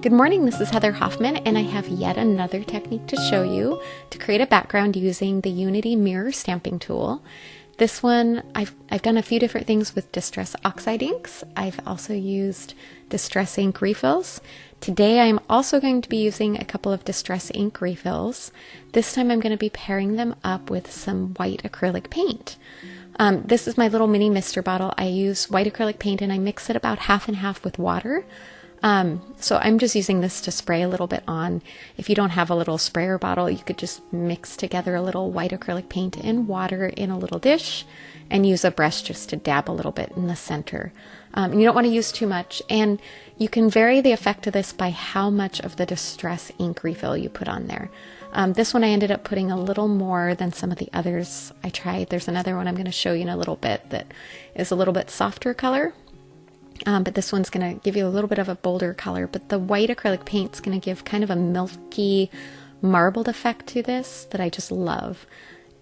Good morning, this is Heather Hoffman, and I have yet another technique to show you to create a background using the Unity Mirror Stamping Tool. This one, I've done a few different things with Distress Oxide inks. I've also used Distress ink refills. Today I'm also going to be using a couple of Distress ink refills. This time I'm going to be pairing them up with some white acrylic paint. This is my little mini mister bottle. I use white acrylic paint and I mix it about half and half with water. So I'm just using this to spray a little bit on. If you don't have a little sprayer bottle, you could just mix together a little white acrylic paint and water in a little dish and use a brush just to dab a little bit in the center. And you don't want to use too much, and you can vary the effect of this by how much of the Distress ink refill you put on there. This one I ended up putting a little more than some of the others I tried. There's another one I'm going to show you in a little bit that is a little bit softer color. But this one's going to give you a little bit of a bolder color, but the white acrylic paint's going to give kind of a milky, marbled effect to this that I just love.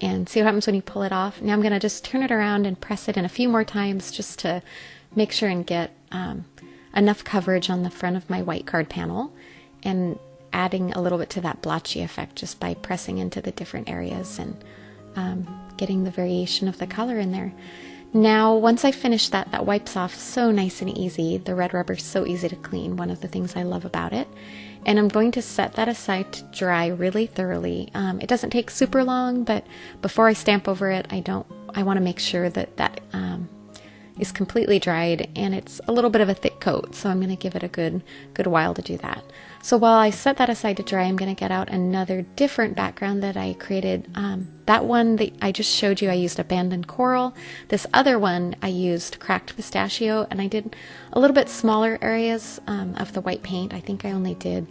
And see what happens when you pull it off. Now I'm going to just turn it around and press it in a few more times just to make sure and get enough coverage on the front of my white card panel, and adding a little bit to that blotchy effect just by pressing into the different areas and getting the variation of the color in there. Now, once I finish that, that wipes off so nice and easy. The red rubber is so easy to clean, one of the things I love about it. And I'm going to set that aside to dry really thoroughly. It doesn't take super long, but before I stamp over it, I want to make sure that that is completely dried, and it's a little bit of a thick coat, so I'm going to give it a good while to do that. So while I set that aside to dry, I'm going to get out another different background that I created. That one that I just showed you, I used Abandoned Coral. This other one, I used Cracked Pistachio, and I did a little bit smaller areas of the white paint. I think I only did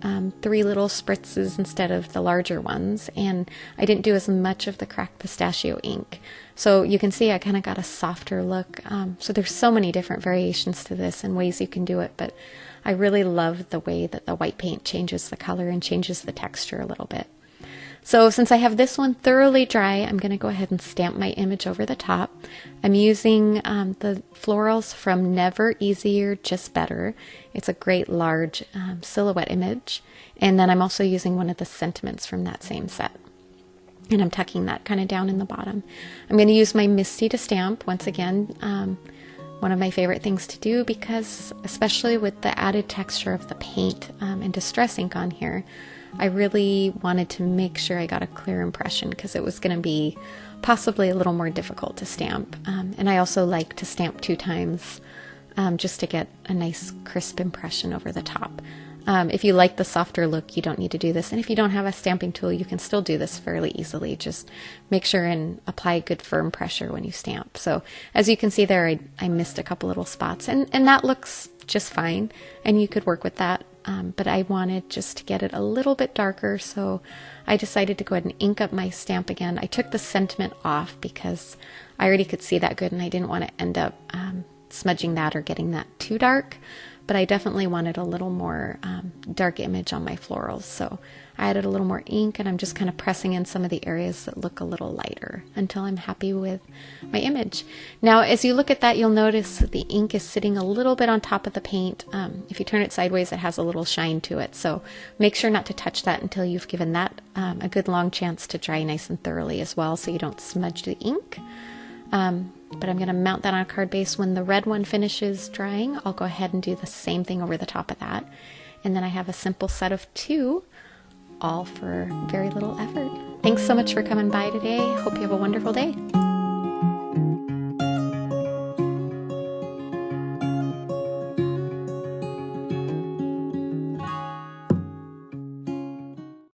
3 little spritzes instead of the larger ones, and I didn't do as much of the Cracked Pistachio ink. So you can see I kind of got a softer look. So there's so many different variations to this and ways you can do it, but I really love the way that the white paint changes the color and changes the texture a little bit. So since I have this one thoroughly dry, I'm going to go ahead and stamp my image over the top. I'm using the florals from Never Easier, Just Better. It's a great large silhouette image. And then I'm also using one of the sentiments from that same set. And I'm tucking that kind of down in the bottom. I'm going to use my Misty to stamp. Once again, one of my favorite things to do, because especially with the added texture of the paint and Distress ink on here, I really wanted to make sure I got a clear impression, because it was going to be possibly a little more difficult to stamp. And I also like to stamp 2 times just to get a nice crisp impression over the top. If you like the softer look, you don't need to do this. And if you don't have a stamping tool, you can still do this fairly easily. Just make sure and apply good firm pressure when you stamp. So as you can see there, I missed a couple little spots, and that looks just fine. And you could work with that. But I wanted just to get it a little bit darker, so I decided to go ahead and ink up my stamp again. I took the sentiment off because I already could see that good, and I didn't want to end up smudging that or getting that too dark. But I definitely wanted a little more dark image on my florals, so I added a little more ink, and I'm just kind of pressing in some of the areas that look a little lighter until I'm happy with my image. Now, as you look at that, you'll notice that the ink is sitting a little bit on top of the paint. If you turn it sideways, it has a little shine to it, so make sure not to touch that until you've given that a good long chance to dry nice and thoroughly as well, so you don't smudge the ink. But I'm going to mount that on a card base. When the red one finishes drying, I'll go ahead and do the same thing over the top of that. And then I have a simple set of 2, all for very little effort. Thanks so much for coming by today. Hope you have a wonderful day.